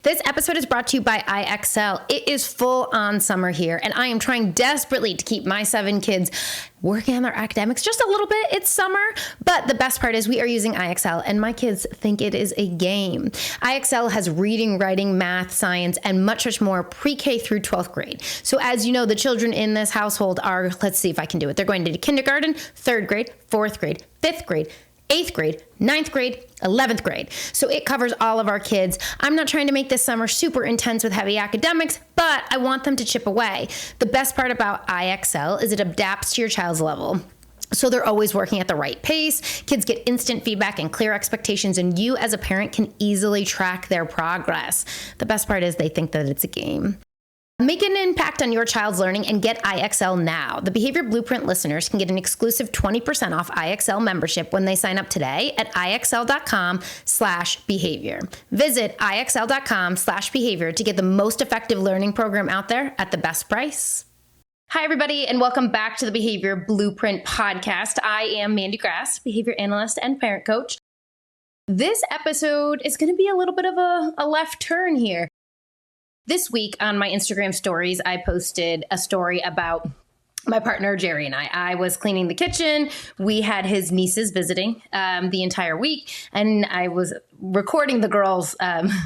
This episode is brought to you by IXL. It is full on summer here, and I am trying desperately to keep my 7 kids working on their academics just a little bit. It's summer, but the best part is we are using IXL, and my kids think it is a game. IXL has reading, writing, math, science, and much, much more pre-K through 12th grade. So as you know, the children in this household are, let's see if I can do it. They're going to kindergarten, 3rd grade, 4th grade, 5th grade, 8th grade, 9th grade, 11th grade. So it covers all of our kids. I'm not trying to make this summer super intense with heavy academics, but I want them to chip away. The best part about IXL is it adapts to your child's level. So they're always working at the right pace. Kids get instant feedback and clear expectations, and you as a parent can easily track their progress. The best part is they think that it's a game. Make an impact on your child's learning and get IXL now. The Behavior Blueprint listeners can get an exclusive 20% off IXL membership when they sign up today at IXL.com/behavior. Visit IXL.com/behavior to get the most effective learning program out there at the best price. Hi, everybody, and welcome back to the Behavior Blueprint podcast. I am Mandy Grass, behavior analyst and parent coach. This episode is going to be a little bit of a left turn here. This week on my Instagram stories, I posted a story about my partner, Jerry, and I. I was cleaning the kitchen. We had his nieces visiting the entire week, and I was recording the girls.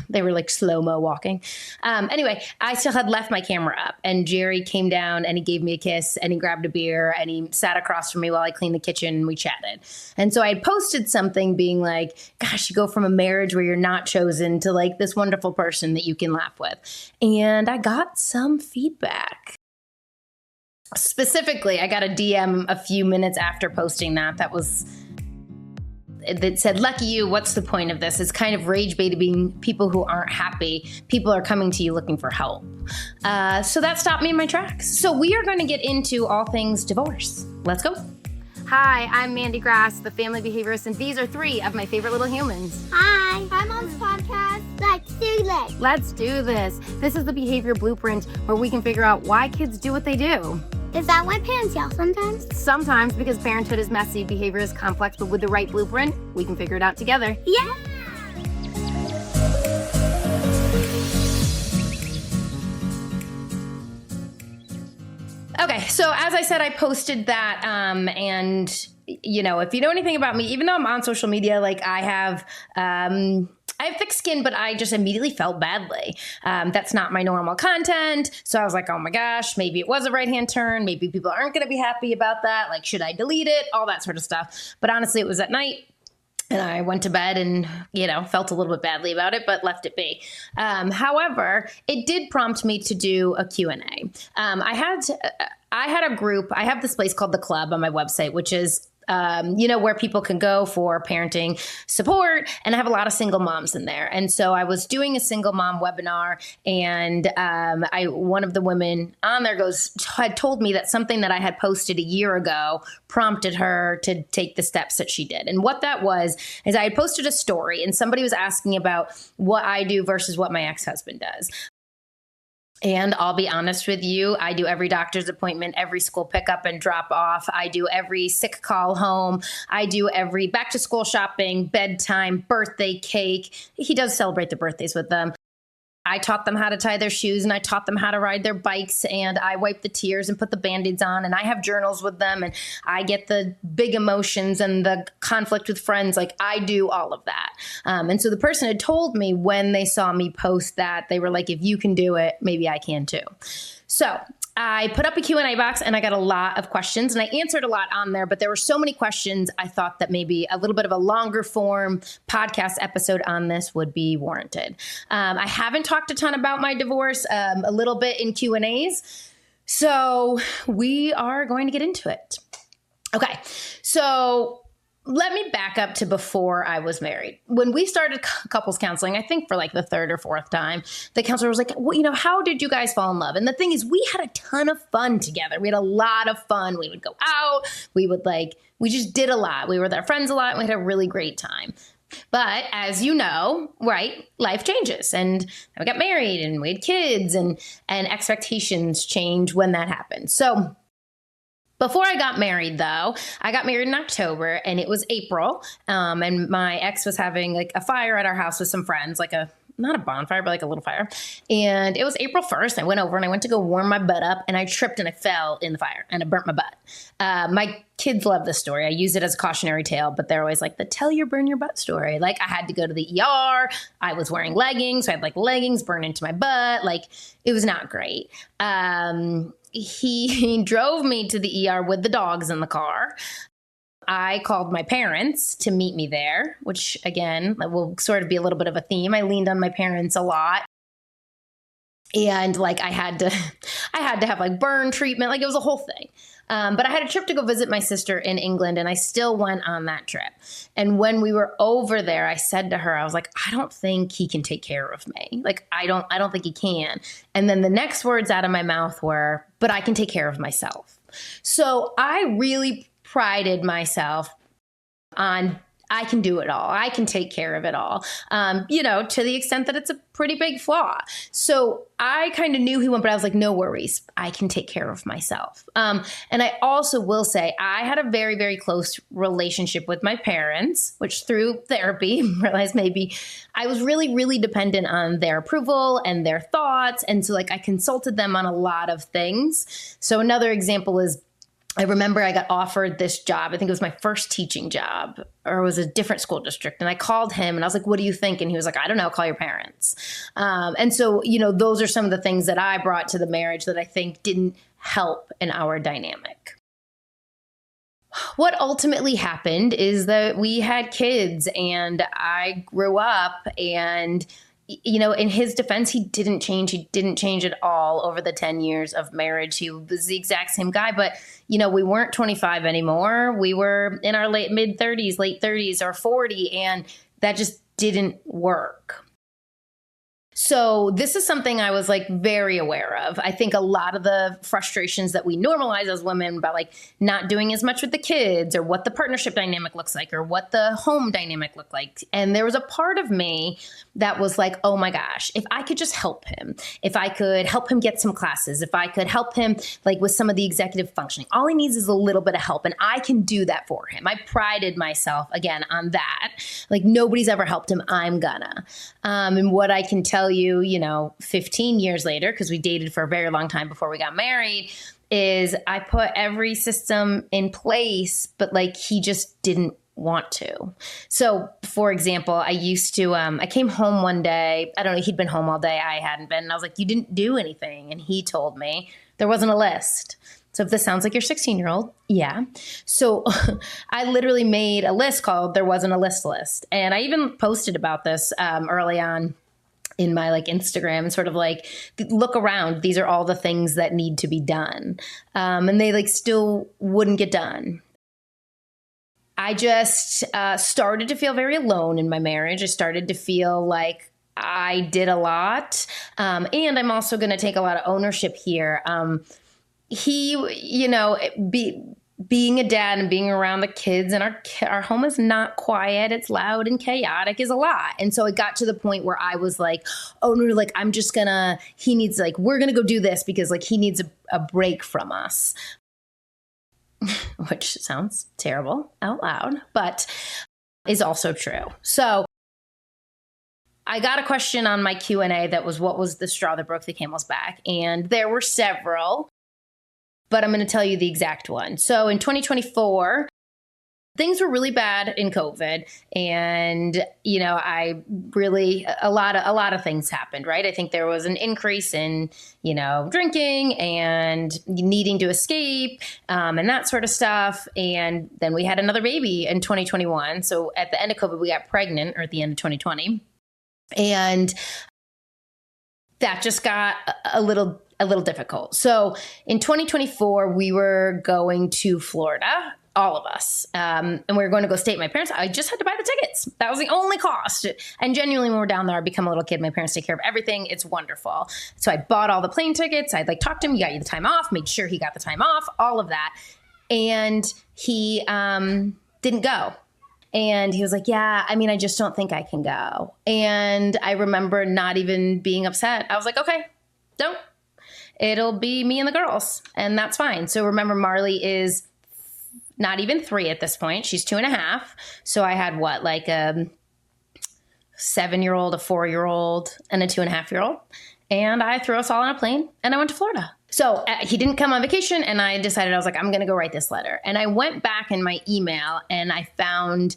They were like slow-mo walking. Anyway, I still had left my camera up, and Jerry came down, and he gave me a kiss, and he grabbed a beer, and he sat across from me while I cleaned the kitchen, and we chatted. And so I posted something being like, gosh, you go from a marriage where you're not chosen to like this wonderful person that you can laugh with. And I got some feedback. Specifically, I got a DM a few minutes after posting that said, lucky you, what's the point of this? It's kind of rage baiting people who aren't happy. People are coming to you looking for help. So that stopped me in my tracks. So we are going to get into all things divorce. Let's go. Hi, I'm Mandy Grass, the family behaviorist, and these are 3 of my favorite little humans. Hi, I'm on this podcast. Let's do this. Let's do this. This is the Behavior Blueprint, where we can figure out why kids do what they do. Is that why parents yell sometimes? Sometimes, because parenthood is messy, behavior is complex, but with the right blueprint, we can figure it out together. Yeah! Okay, so as I said, I posted that, and you know, if you know anything about me, even though I'm on social media, like I have thick skin, but I just immediately felt badly. That's not my normal content. So I was like, oh my gosh, maybe it was a right-hand turn. Maybe people aren't going to be happy about that. Like, should I delete it? All that sort of stuff. But honestly, it was at night. And I went to bed and, you know, felt a little bit badly about it, but left it be. However, it did prompt me to do a Q&A. I had a group. I have this place called The Club on my website, which is where people can go for parenting support, and I have a lot of single moms in there. And so I was doing a single mom webinar, and one of the women on there had told me that something that I had posted a year ago prompted her to take the steps that she did. And what that was is I had posted a story, and somebody was asking about what I do versus what my ex-husband does. And I'll be honest with you, I do every doctor's appointment, every school pickup and drop off. I do every sick call home. I do every back to school shopping, bedtime, birthday cake. He does celebrate the birthdays with them. I taught them how to tie their shoes, and I taught them how to ride their bikes, and I wipe the tears and put the Band-Aids on, and I have journals with them, and I get the big emotions and the conflict with friends. Like, I do all of that. And so the person had told me when they saw me post that, they were like, if you can do it, maybe I can too. So I put up a Q&A box, and I got a lot of questions, and I answered a lot on there, but there were so many questions, I thought that maybe a little bit of a longer form podcast episode on this would be warranted. I haven't talked a ton about my divorce, a little bit in Q&As, so we are going to get into it. Okay, so let me back up to before I was married. When we started couples counseling, I think for like the 3rd or 4th time, the counselor was like, well, you know, how did you guys fall in love? And the thing is, we had a ton of fun together. We had a lot of fun. We would go out. We just did a lot. We were with our friends a lot. And we had a really great time. But as you know, right, life changes, and we got married and we had kids, and expectations change when that happens. So before I got married, though, I got married in October, and it was April, and my ex was having like a fire at our house with some friends, like a not a bonfire, but like a little fire. And it was April 1st. I went over and I went to go warm my butt up, and I tripped and I fell in the fire and I burnt my butt. My kids love this story. I use it as a cautionary tale, but they're always like the tell your burn your butt story. Like I had to go to the ER. I was wearing leggings. So I had like leggings burn into my butt. Like it was not great. He drove me to the ER with the dogs in the car. I called my parents to meet me there, which again, will sort of be a little bit of a theme. I leaned on my parents a lot. And like I had to have like burn treatment. Like it was a whole thing. But I had a trip to go visit my sister in England, and I still went on that trip. And when we were over there, I said to her, I was like, I don't think he can take care of me. Like, I don't think he can. And then the next words out of my mouth were, but I can take care of myself. So I really prided myself on I can do it all. I can take care of it all, to the extent that it's a pretty big flaw. So I kind of knew he went, but I was like, no worries. I can take care of myself. And I also will say I had a very, very close relationship with my parents, which through therapy realized maybe I was really, really dependent on their approval and their thoughts. And so like I consulted them on a lot of things. So another example is I remember I got offered this job. I think it was my first teaching job, or it was a different school district. And I called him and I was like, what do you think? And he was like, I don't know, call your parents. And so, those are some of the things that I brought to the marriage that I think didn't help in our dynamic. What ultimately happened is that we had kids, and I grew up, and in his defense, he didn't change. He didn't change at all over the 10 years of marriage. He was the exact same guy, but we weren't 25 anymore. We were in our late 30s or 40, and that just didn't work. So this is something I was like very aware of. I think a lot of the frustrations that we normalize as women about like not doing as much with the kids, or what the partnership dynamic looks like, or what the home dynamic looked like. And there was a part of me that was like, oh my gosh, if I could just help him, if I could help him get some classes, if I could help him like with some of the executive functioning, all he needs is a little bit of help, and I can do that for him. I prided myself again on that. Like nobody's ever helped him. I'm gonna. And what I can tell you, 15 years later, because we dated for a very long time before we got married, is I put every system in place, but like he just didn't want to. So for example, I used to, I came home one day, I don't know, he'd been home all day, I hadn't been. And I was like, you didn't do anything. And he told me there wasn't a list. So if this sounds like your 16-year-old, yeah. So I literally made a list called There Wasn't a List. And I even posted about this early on in my like Instagram, and sort of like, look around. These are all the things that need to be done. And they like still wouldn't get done. I just started to feel very alone in my marriage. I started to feel like I did a lot. And I'm also going to take a lot of ownership here. Being a dad and being around the kids, and our home is not quiet. It's loud and chaotic is a lot. And so it got to the point where I was like, oh no, like he needs, like, we're going to go do this because like he needs a break from us, which sounds terrible out loud, but is also true. So I got a question on my Q&A that was, what was the straw that broke the camel's back? And there were several, but I'm going to tell you the exact one. So in 2024, things were really bad in COVID. And, a lot of things happened, right? I think there was an increase in, drinking and needing to escape and that sort of stuff. And then we had another baby in 2021. So at the end of COVID, we got pregnant, or at the end of 2020. And that just got a little difficult. So in 2024, we were going to Florida, all of us, and we were going to go stay at my parents'. I just had to buy the tickets. That was the only cost. And genuinely, when we're down there, I become a little kid. My parents take care of everything. It's wonderful. So I bought all the plane tickets. I'd like talked to him. You got you the time off. Made sure he got the time off. All of that. And he didn't go. And he was like, yeah, I just don't think I can go. And I remember not even being upset. I was like, okay, don't. It'll be me and the girls, and that's fine. So remember, Marley is not even 3 at this point. She's 2.5. So I had 7-year-old, a 4-year-old, and a 2.5-year-old. And I threw us all on a plane and I went to Florida. So he didn't come on vacation, and I decided, I was like, I'm going to go write this letter. And I went back in my email and I found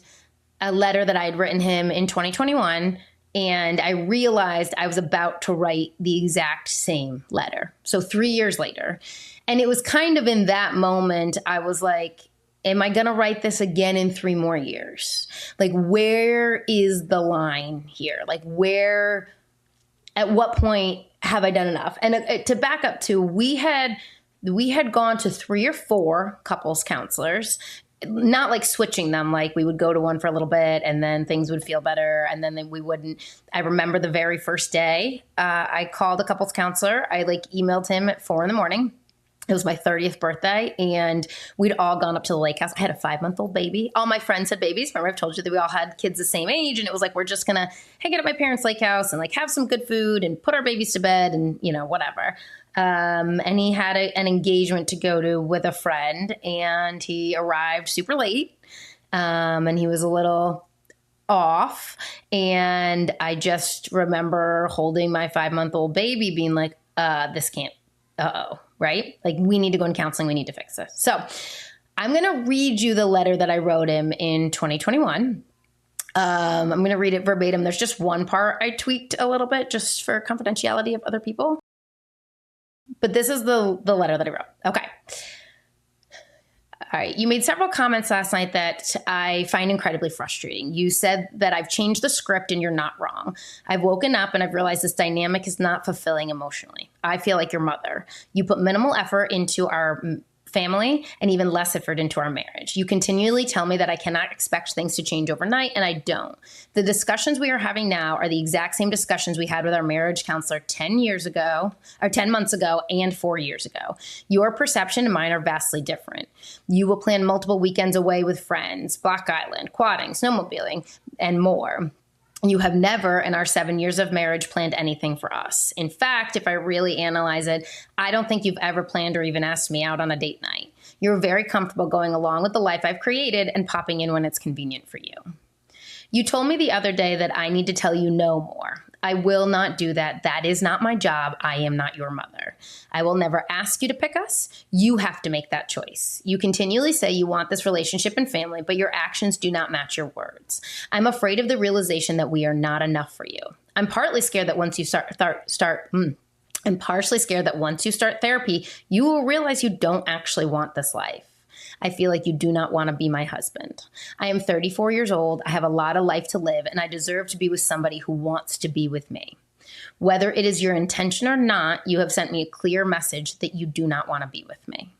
a letter that I had written him in 2021. And I realized I was about to write the exact same letter. So 3 years later. And it was kind of in that moment, I was like, am I going to write this again in 3 more years? Like, where is the line here? Like, at what point have I done enough? And to back up to, we had gone to 3 or 4 couples counselors, not like switching them. Like we would go to one for a little bit and then things would feel better. And then we wouldn't. I remember the very first day I called a couples counselor. I emailed him at 4 a.m. It was my 30th birthday, and we'd all gone up to the lake house. I had a 5-month-old baby. All my friends had babies. Remember, I've told you that we all had kids the same age, and it was like, we're just going to hang out at my parents' lake house and have some good food and put our babies to bed and, whatever. And he had an engagement to go to with a friend, and he arrived super late, and he was a little off. And I just remember holding my 5-month-old baby being like, this can't, right? Like, we need to go in counseling. We need to fix this. So I'm going to read you the letter that I wrote him in 2021. I'm going to read it verbatim. There's just one part I tweaked a little bit just for confidentiality of other people. But this is the letter that I wrote. Okay. All right. You made several comments last night that I find incredibly frustrating. You said that I've changed the script and you're not wrong. I've woken up and I've realized this dynamic is not fulfilling emotionally. I feel like your mother. You put minimal effort into our family and even less effort into our marriage. You continually tell me that I cannot expect things to change overnight, and I don't. The discussions we are having now are the exact same discussions we had with our marriage counselor 10 months ago and 4 years ago. Your perception and mine are vastly different. You will plan multiple weekends away with friends, Block Island, quadding, snowmobiling, and more. You have never, in our 7 years of marriage, planned anything for us. In fact, if I really analyze it, I don't think you've ever planned or even asked me out on a date night. You're very comfortable going along with the life I've created and popping in when it's convenient for you. You told me the other day that I need to tell you no more. I will not do that. That is not my job. I am not your mother. I will never ask you to pick us. You have to make that choice. You continually say you want this relationship and family, but your actions do not match your words. I'm afraid of the realization that we are not enough for you. I'm partly scared that once you I'm partially scared that once you start therapy, you will realize you don't actually want this life. I feel like you do not want to be my husband. I am 34 years old. I have a lot of life to live, and I deserve to be with somebody who wants to be with me. Whether it is your intention or not, you have sent me a clear message that you do not want to be with me.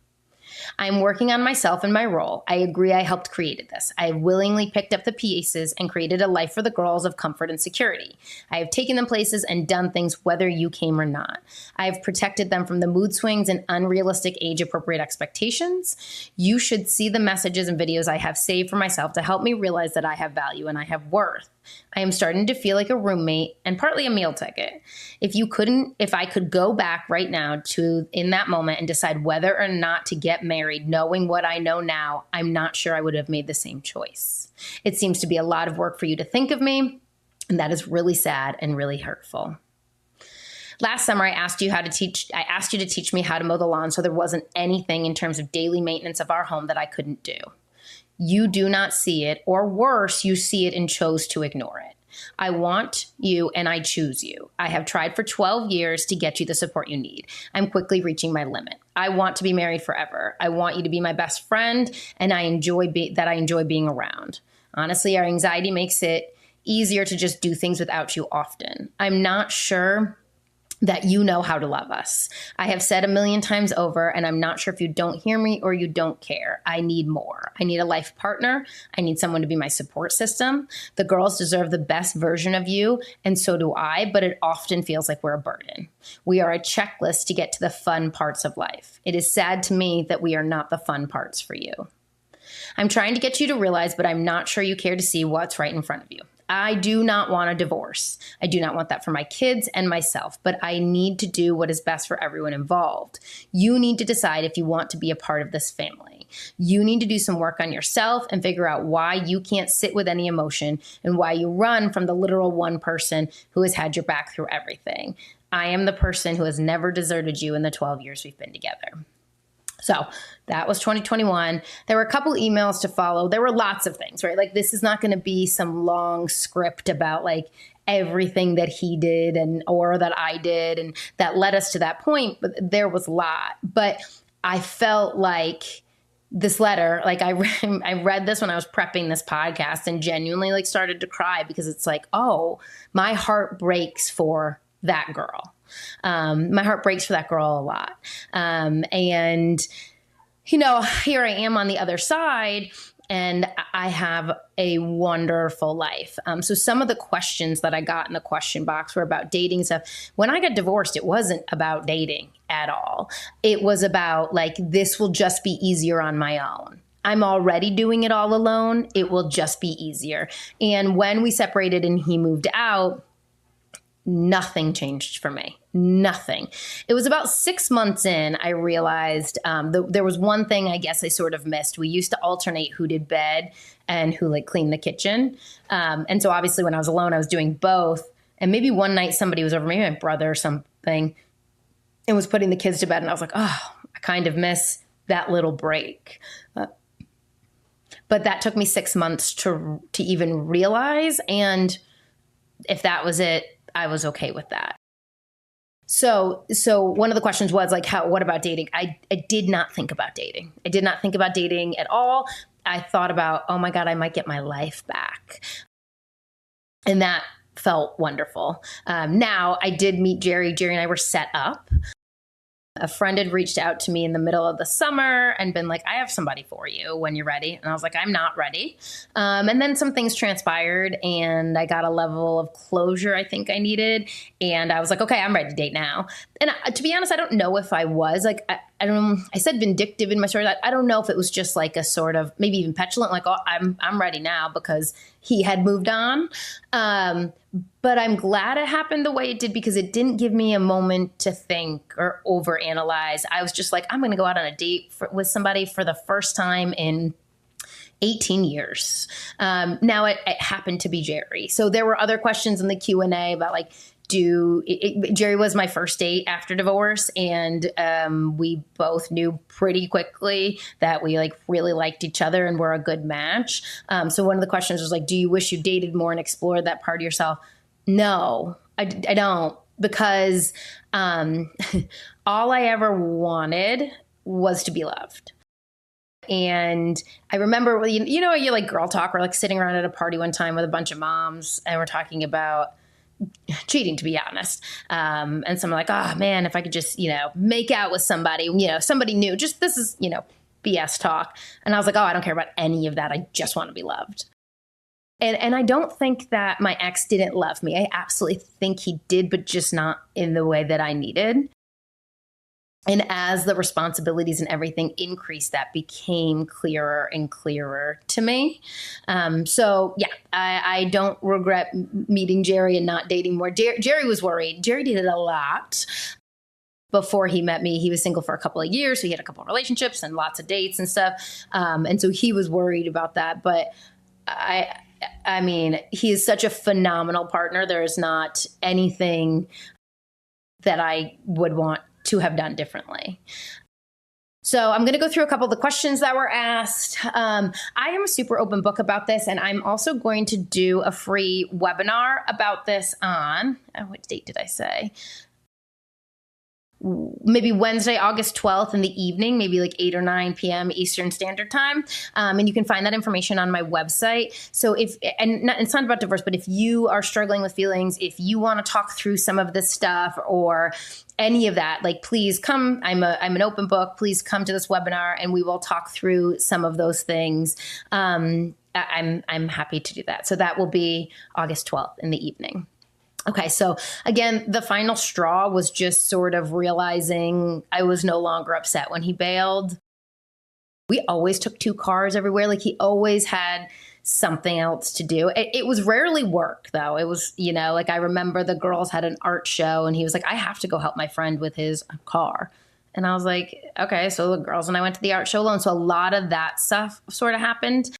I am working on myself and my role. I agree I helped create this. I have willingly picked up the pieces and created a life for the girls of comfort and security. I have taken them places and done things whether you came or not. I have protected them from the mood swings and unrealistic age-appropriate expectations. You should see the messages and videos I have saved for myself to help me realize that I have value and I have worth. I am starting to feel like a roommate and partly a meal ticket. If I could go back right now to in that moment and decide whether or not to get married, knowing what I know now, I'm not sure I would have made the same choice. It seems to be a lot of work for you to think of me, and that is really sad and really hurtful. Last summer, I asked you to teach me how to mow the lawn, so there wasn't anything in terms of daily maintenance of our home that I couldn't do. You do not see it, or worse, you see it and chose to ignore it. I want you and I choose you. I have tried for 12 years to get you the support you need. I'm quickly reaching my limit. I want to be married forever. I want you to be my best friend, and I enjoy being around. Honestly, our anxiety makes it easier to just do things without you often. I'm not sure that you know how to love us. I have said 1,000,000 times over, and I'm not sure if you don't hear me or you don't care. I need more. I need a life partner. I need someone to be my support system. The girls deserve the best version of you, and so do I, but it often feels like we're a burden. We are a checklist to get to the fun parts of life. It is sad to me that we are not the fun parts for you. I'm trying to get you to realize, but I'm not sure you care to see what's right in front of you. I do not want a divorce. I do not want that for my kids and myself, but I need to do what is best for everyone involved. You need to decide if you want to be a part of this family. me. You need to do some work on yourself and figure out why you can't sit with any emotion and why you run from the literal one person who has had your back through everything. I am the person who has never deserted you in the 12 years we've been together. So that was 2021. There were a couple emails to follow. There were lots of things, right? Like, this is not going to be some long script about like everything that he did or that I did and that led us to that point. But there was a lot. But I felt like this letter, like I read this when I was prepping this podcast and genuinely like started to cry because it's like, oh, my heart breaks for that girl. My heart breaks for that girl a lot. And, you know, here I am on the other side and I have a wonderful life. So some of the questions that I got in the question box were about dating stuff. When I got divorced, it wasn't about dating at all. It was about like, this will just be easier on my own. I'm already doing it all alone. It will just be easier. And when we separated and he moved out, nothing changed for me. Nothing. It was about 6 months in, I realized there was one thing I guess I sort of missed. We used to alternate who did bed and who like cleaned the kitchen. And so obviously when I was alone, I was doing both. And maybe one night somebody was over, maybe my brother or something, and was putting the kids to bed. And I was like, oh, I kind of miss that little break. But that took me 6 months to even realize. And if that was it, I was okay with that. So one of the questions was like, what about dating? I did not think about dating. I did not think about dating at all. I thought about, oh my God, I might get my life back. And that felt wonderful. Now I did meet Jerry. Jerry and I were set up. A friend had reached out to me in the middle of the summer and been like, I have somebody for you when you're ready. And I was like, I'm not ready. And then some things transpired and I got a level of closure I think I needed. And I was like, okay, I'm ready to date now. And to be honest, I don't know if I was like, I don't, I said vindictive in my story. I don't know if it was just like a sort of maybe even petulant, like, oh, I'm ready now because he had moved on. But I'm glad it happened the way it did because it didn't give me a moment to think or overanalyze. I was just like, I'm going to go out on a date with somebody for the first time in 18 years. Now it happened to be Jerry. So there were other questions in the Q&A about like, Jerry was my first date after divorce. And we both knew pretty quickly that we like really liked each other and were a good match. So one of the questions was like, do you wish you dated more and explored that part of yourself? No, I don't, because all I ever wanted was to be loved. And I remember, you know, you like girl talk, we're like sitting around at a party one time with a bunch of moms and we're talking about cheating, to be honest. And someone like, oh man, if I could just, you know, make out with somebody, you know, somebody new, just this is, you know, BS talk. And I was like, oh, I don't care about any of that. I just want to be loved. And I don't think that my ex didn't love me. I absolutely think he did, but just not in the way that I needed. And as the responsibilities and everything increased, that became clearer and clearer to me. So yeah, I don't regret meeting Jerry and not dating more. Jerry was worried. Jerry dated a lot before he met me. He was single for a couple of years. So he had a couple of relationships and lots of dates and stuff. And so he was worried about that. But I mean, he is such a phenomenal partner. There is not anything that I would want to have done differently. So I'm going to go through a couple of the questions that were asked. I am a super open book about this, and I'm also going to do a free webinar about this on, what date did I say? Maybe Wednesday, August 12th in the evening, maybe like 8 or 9 p.m. Eastern Standard Time. And you can find that information on my website. So it's not about divorce, but if you are struggling with feelings, if you want to talk through some of this stuff or any of that, like please come. I'm an open book. Please come to this webinar and we will talk through some of those things. I'm happy to do that. So that will be August 12th in the evening. Okay, so again, the final straw was just sort of realizing I was no longer upset when he bailed. We always took 2 cars everywhere. Like he always had something else to do. It was rarely work though. It was, you know, like I remember the girls had an art show and he was like, I have to go help my friend with his car. And I was like, okay, so the girls and I went to the art show alone. So a lot of that stuff sort of happened.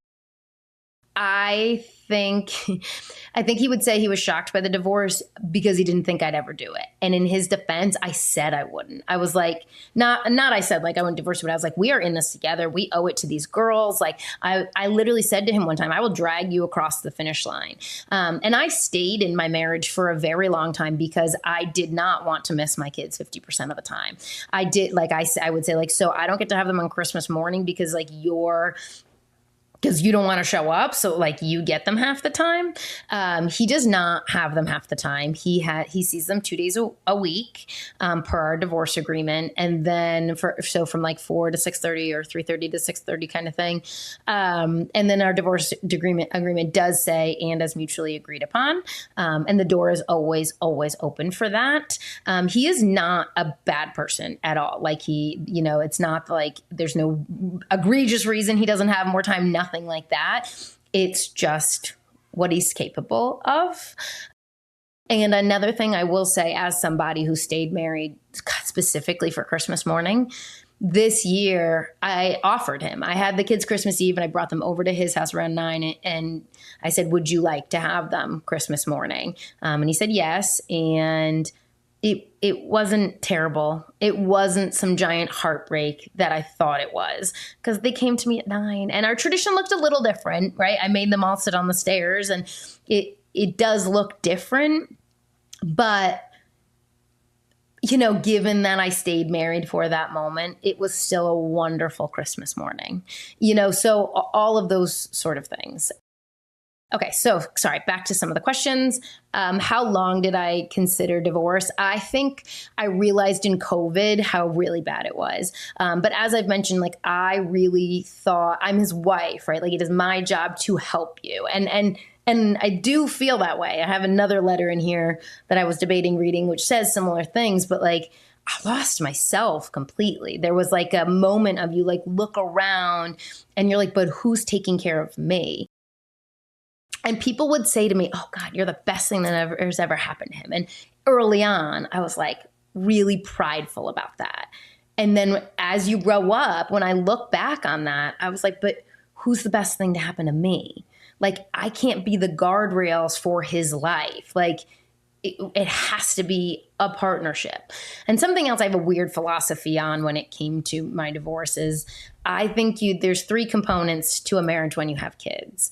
I think he would say he was shocked by the divorce because he didn't think I'd ever do it. And in his defense, I said I wouldn't. I was like, not I said like I wouldn't divorce you, but I was like, we are in this together. We owe it to these girls. Like I literally said to him one time, I will drag you across the finish line. And I stayed in my marriage for a very long time because I did not want to miss my kids 50% of the time. I did, like I would say like, so I don't get to have them on Christmas morning because like because you don't want to show up. So like you get them half the time. He does not have them half the time. He sees them 2 days a week per our divorce agreement. And then from like 4 to 6:30 or 3:30 to 6:30 kind of thing. And then our divorce agreement does say, and as mutually agreed upon. And the door is always, always open for that. He is not a bad person at all. Like it's not like there's no egregious reason he doesn't have more time, nothing like that. It's just what he's capable of. And another thing I will say, as somebody who stayed married specifically for Christmas morning, this year I offered him. I had the kids Christmas Eve and I brought them over to his house around 9 and I said, would you like to have them Christmas morning? And he said yes. And it wasn't terrible. It wasn't some giant heartbreak that I thought it was, because they came to me at 9 and our tradition looked a little different, right? I made them all sit on the stairs and it does look different, but given that I stayed married for that moment, it was still a wonderful Christmas morning, so all of those sort of things. Okay, so sorry, back to some of the questions. How long did I consider divorce? I think I realized in COVID how really bad it was. But as I've mentioned, like I really thought I'm his wife, right? Like it is my job to help you. And I do feel that way. I have another letter in here that I was debating reading, which says similar things, but like I lost myself completely. There was like a moment of you like look around and you're like, but who's taking care of me? And people would say to me, oh God, you're the best thing that has ever happened to him. And early on, I was like really prideful about that. And then as you grow up, when I look back on that, I was like, but who's the best thing to happen to me? Like, I can't be the guardrails for his life. Like, it has to be a partnership. And something else I have a weird philosophy on when it came to my divorce is I think there's 3 components to a marriage when you have kids.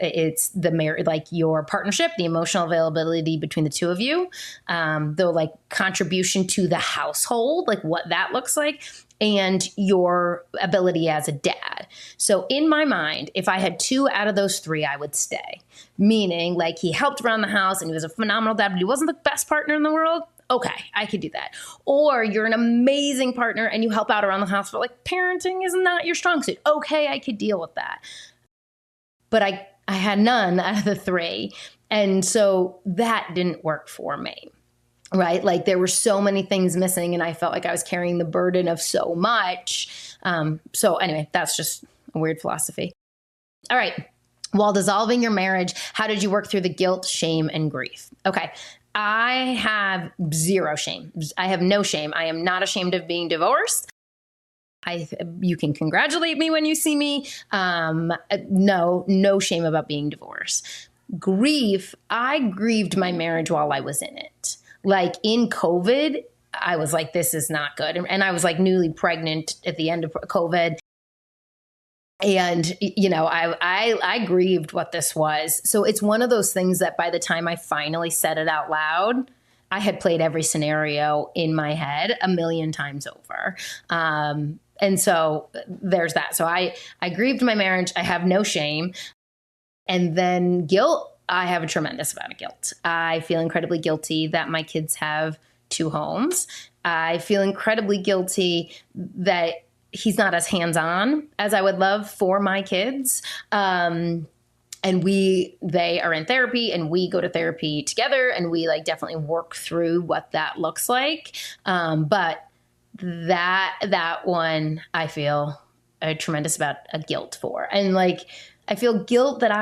It's the marriage, like your partnership, the emotional availability between the two of you, the like contribution to the household, like what that looks like, and your ability as a dad. So in my mind, if I had 2 out of those 3, I would stay. Meaning like he helped around the house and he was a phenomenal dad, but he wasn't the best partner in the world. Okay, I could do that. Or you're an amazing partner and you help out around the house, but like parenting is not your strong suit. Okay, I could deal with that. But I had none out of the 3. And so that didn't work for me. Right? Like there were so many things missing and I felt like I was carrying the burden of so much. So anyway, that's just a weird philosophy. All right. While dissolving your marriage, how did you work through the guilt, shame, and grief? Okay. I have 0 shame. I have no shame. I am not ashamed of being divorced. You can congratulate me when you see me. No shame about being divorced. Grief, I grieved my marriage while I was in it. Like in COVID, I was like, this is not good. And I was like newly pregnant at the end of COVID. And, I grieved what this was. So it's one of those things that by the time I finally said it out loud, I had played every scenario in my head 1,000,000 times over. And so there's that. So I grieved my marriage. I have no shame. And then guilt. I have a tremendous amount of guilt. I feel incredibly guilty that my kids have 2 homes. I feel incredibly guilty that he's not as hands-on as I would love for my kids. And they are in therapy and we go to therapy together and we like definitely work through what that looks like. But that one I feel a tremendous amount of guilt for. And like, I feel guilt that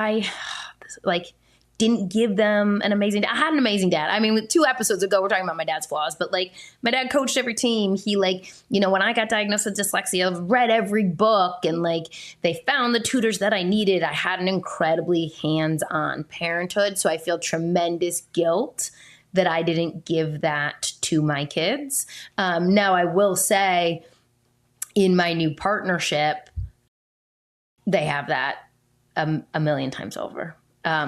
didn't give them an amazing dad. I had an amazing dad. I mean, 2 episodes ago, we're talking about my dad's flaws, but like my dad coached every team. He like, when I got diagnosed with dyslexia, I've read every book and like they found the tutors that I needed. I had an incredibly hands-on parenthood. So I feel tremendous guilt that I didn't give that to my kids. Now I will say in my new partnership, they have that a million times over.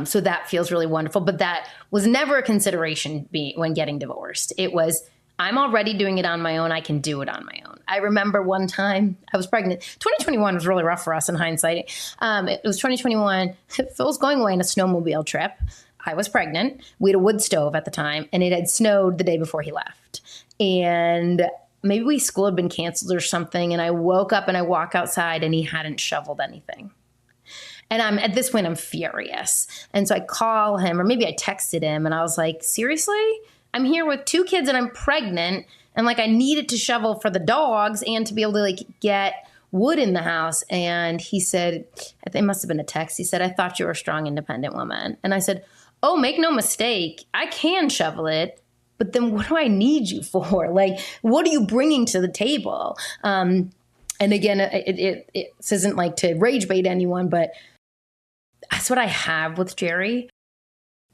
So that feels really wonderful, but that was never a consideration when getting divorced. It was, I'm already doing it on my own. I can do it on my own. I remember one time I was pregnant. 2021 was really rough for us in hindsight. It was 2021. Phil was going away on a snowmobile trip. I was pregnant. We had a wood stove at the time, and it had snowed the day before he left. And maybe school had been canceled or something. And I woke up and I walk outside and he hadn't shoveled anything. And at this point, I'm furious. And so I call him, or maybe I texted him, and I was like, seriously? I'm here with 2 kids and I'm pregnant. And like, I needed to shovel for the dogs and to be able to like get wood in the house. And he said, I think it must have been a text. He said, I thought you were a strong, independent woman. And I said, oh, make no mistake. I can shovel it. But then what do I need you for? Like, what are you bringing to the table? And again, it isn't like to rage bait anyone, but that's what I have with Jerry.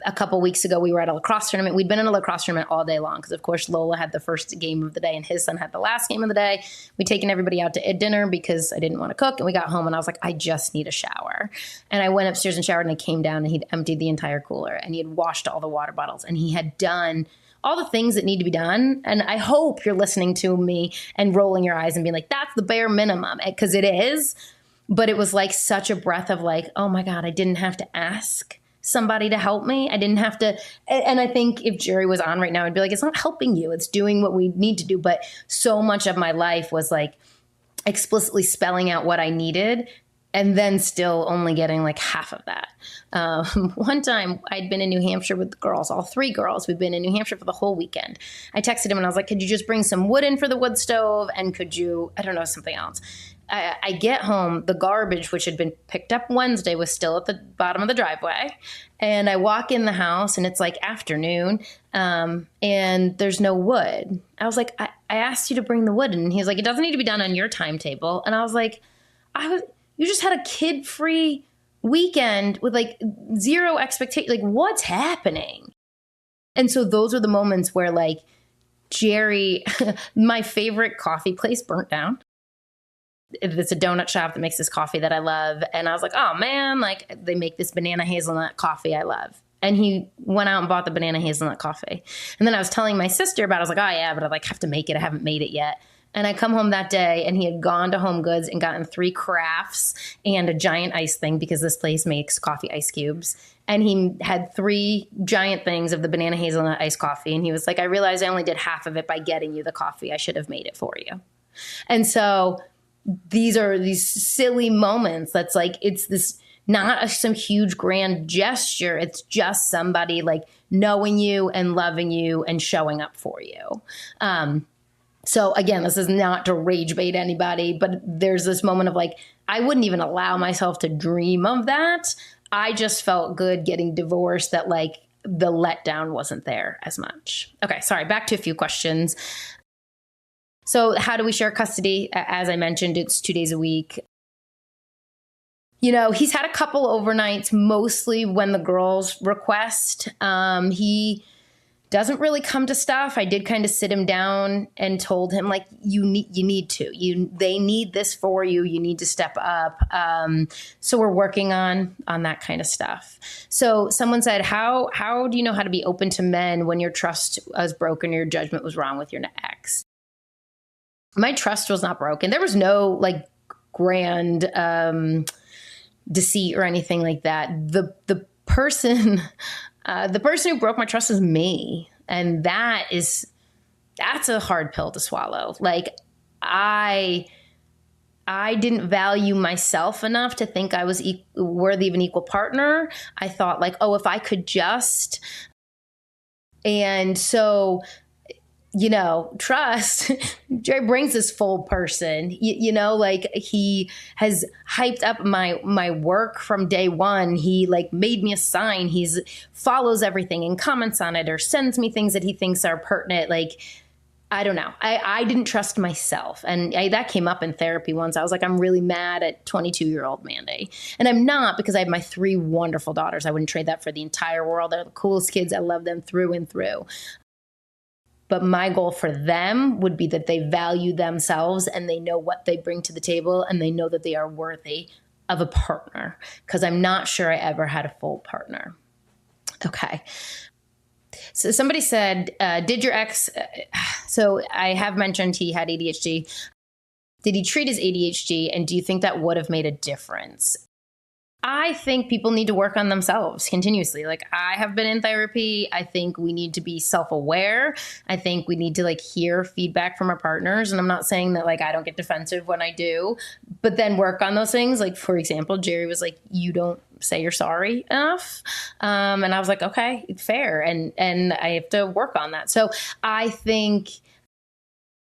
A couple weeks ago, we were at a lacrosse tournament. We'd been in a lacrosse tournament all day long because, of course, Lola had the first game of the day and his son had the last game of the day. We'd taken everybody out to dinner because I didn't want to cook. And we got home and I was like, I just need a shower. And I went upstairs and showered and I came down and he'd emptied the entire cooler and he had washed all the water bottles and he had done all the things that need to be done. And I hope you're listening to me and rolling your eyes and being like, that's the bare minimum, because it is. But it was like such a breath of like, oh my God, I didn't have to ask somebody to help me. I didn't have to. And I think if Jerry was on right now, I'd be like, it's not helping you. It's doing what we need to do. But so much of my life was like explicitly spelling out what I needed and then still only getting like half of that. One time I'd been in New Hampshire with the girls, all 3 girls. We've been in New Hampshire for the whole weekend. I texted him and I was like, could you just bring some wood in for the wood stove? And could you, I don't know, something else. I get home, the garbage, which had been picked up Wednesday, was still at the bottom of the driveway. And I walk in the house and it's like afternoon and there's no wood. I was like, I asked you to bring the wood. And he was like, it doesn't need to be done on your timetable. And I was like, you just had a kid-free weekend with like 0 expectation. Like, what's happening? And so those are the moments where like Jerry, my favorite coffee place burnt down. It's a donut shop that makes this coffee that I love. And I was like, oh man, like they make this banana hazelnut coffee I love. And he went out and bought the banana hazelnut coffee. And then I was telling my sister about it. I was like, oh yeah, but I like have to make it. I haven't made it yet. And I come home that day and he had gone to Home Goods and gotten 3 crafts and a giant ice thing because this place makes coffee ice cubes. And he had 3 giant things of the banana hazelnut iced coffee. And he was like, I realized I only did half of it by getting you the coffee. I should have made it for you. And so these are these silly moments that's like, it's this not some huge grand gesture. It's just somebody like knowing you and loving you and showing up for you. So again, this is not to rage bait anybody, but there's this moment of like, I wouldn't even allow myself to dream of that. I just felt good getting divorced that like the letdown wasn't there as much. Okay, sorry, back to a few questions. So how do we share custody? As I mentioned, it's 2 days a week. You know, he's had a couple overnights, mostly when the girls request. He doesn't really come to stuff. I did kind of sit him down and told him like, you need to, they need this for you. You need to step up. So we're working on that kind of stuff. So someone said, how do you know how to be open to men when your trust was broken or your judgment was wrong with your ex? My trust was not broken. There was no like grand deceit or anything like that. The person who broke my trust is me. And that's a hard pill to swallow. Like I didn't value myself enough to think I was worthy of an equal partner. I thought like, oh, if I could just, and so trust. Jerry brings this full person, like he has hyped up my work from day one. He like made me a sign. He's follows everything and comments on it or sends me things that he thinks are pertinent. Like, I don't know. I didn't trust myself. And that came up in therapy once. I was like, I'm really mad at 22-year-old Mandy. And I'm not, because I have my 3 wonderful daughters. I wouldn't trade that for the entire world. They're the coolest kids. I love them through and through. But my goal for them would be that they value themselves and they know what they bring to the table and they know that they are worthy of a partner, because I'm not sure I ever had a full partner. Okay. So somebody said, did your ex, so I have mentioned he had ADHD. Did he treat his ADHD? And do you think that would have made a difference? I think people need to work on themselves continuously. Like, I have been in therapy. I think we need to be self-aware. I think we need to like hear feedback from our partners. And I'm not saying that like I don't get defensive when I do, but then work on those things. Like, for example, Jerry was like, you don't say you're sorry enough. And I was like, okay, fair. And I have to work on that. So I think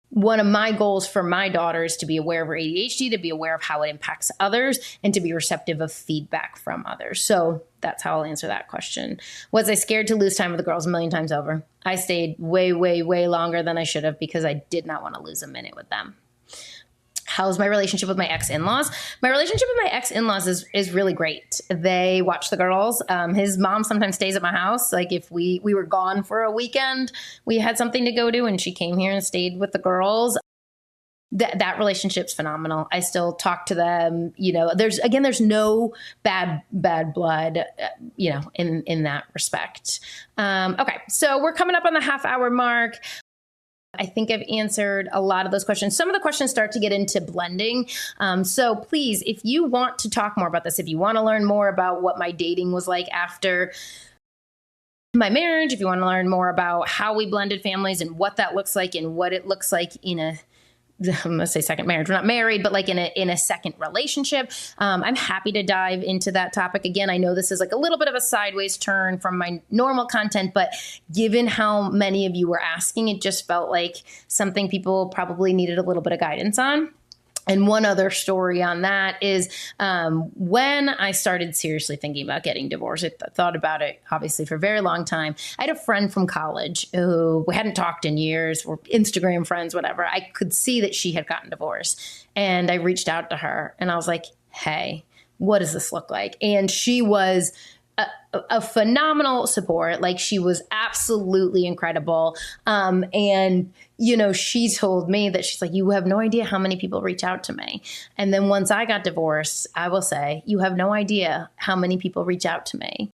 one of my goals for my daughter is to be aware of her ADHD, to be aware of how it impacts others, and to be receptive of feedback from others. So that's how I'll answer that question. Was I scared to lose time with the girls? 1,000,000 times over. I stayed way, way, way longer than I should have because I did not want to lose a minute with them. How's my relationship with my ex-in-laws? My relationship with my ex-in-laws is really great. They watch the girls. His mom sometimes stays at my house. Like, if we were gone for a weekend, we had something to go to, and she came here and stayed with the girls. That relationship's phenomenal. I still talk to them. There's no bad blood, in that respect. Okay, so we're coming up on the half-hour mark. I think I've answered a lot of those questions. Some of the questions start to get into blending. So please, if you want to talk more about this, if you want to learn more about what my dating was like after my marriage, if you want to learn more about how we blended families and what that looks like and what it looks like in I'm going to say second marriage. We're not married, but like in a second relationship. I'm happy to dive into that topic. Again, I know this is like a little bit of a sideways turn from my normal content, but given how many of you were asking, it just felt like something people probably needed a little bit of guidance on. And one other story on that is when I started seriously thinking about getting divorced, I thought about it obviously for a very long time. I had a friend from college who we hadn't talked in years. We're Instagram friends, whatever. I could see that she had gotten divorced. And I reached out to her and I was like, hey, what does this look like? And she was a phenomenal support. Like, she was absolutely incredible. And, she told me that she's like, you have no idea how many people reach out to me. And then once I got divorced, I will say, you have no idea how many people reach out to me.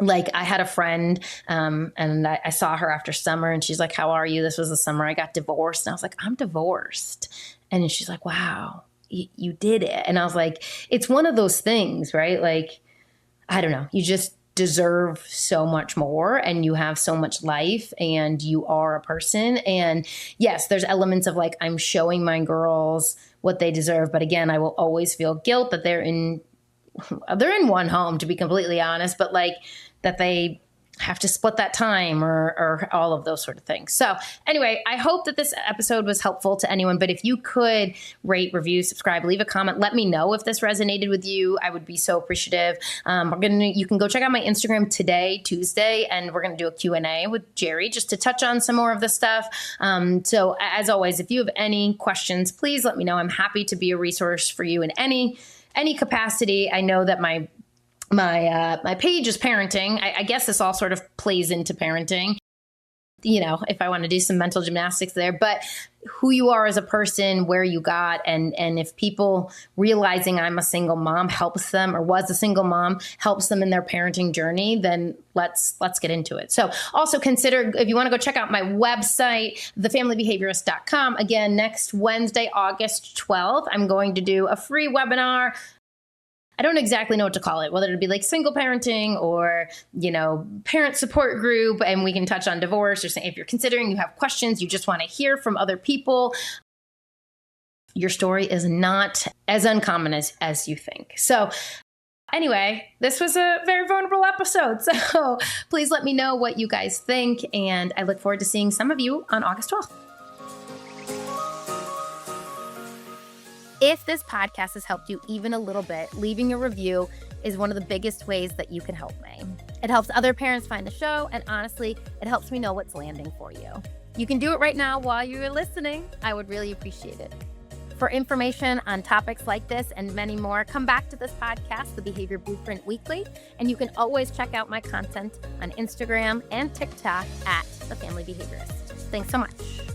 Like, I had a friend, and I saw her after summer and she's like, how are you? This was the summer I got divorced. And I was like, I'm divorced. And she's like, wow, you did it. And I was like, it's one of those things, right? Like, I don't know. You just deserve so much more, and you have so much life, and you are a person. And yes, there's elements of like, I'm showing my girls what they deserve. But again, I will always feel guilt that they're in one home, to be completely honest, but like that they have to split that time or all of those sort of things. So anyway, I hope that this episode was helpful to anyone, but if you could rate, review, subscribe, leave a comment, let me know if this resonated with you. I would be so appreciative. You can go check out my Instagram today, Tuesday, and we're going to do a Q&A with Jerry just to touch on some more of this stuff. So as always, if you have any questions, please let me know. I'm happy to be a resource for you in any capacity. I know that my page is parenting. I guess this all sort of plays into parenting, if I want to do some mental gymnastics there, but who you are as a person, where you got, and if people realizing I'm a single mom helps them, or was a single mom helps them in their parenting journey, then let's get into it. So also consider, if you want to go check out my website, thefamilybehaviorist.com. Again, next Wednesday, August 12th, I'm going to do a free webinar. I don't exactly know what to call it, whether it be like single parenting or, parent support group, and we can touch on divorce, or if you're considering, you have questions, you just want to hear from other people. Your story is not as uncommon as you think. So Anyway, this was a very vulnerable episode, so please let me know what you guys think, and I look forward to seeing some of you on August 12th. If this podcast has helped you even a little bit, leaving a review is one of the biggest ways that you can help me. It helps other parents find the show, and honestly, it helps me know what's landing for you. You can do it right now while you're listening. I would really appreciate it. For information on topics like this and many more, come back to this podcast, The Behavior Blueprint Weekly, and you can always check out my content on Instagram and TikTok at The Family Behaviorist. Thanks so much.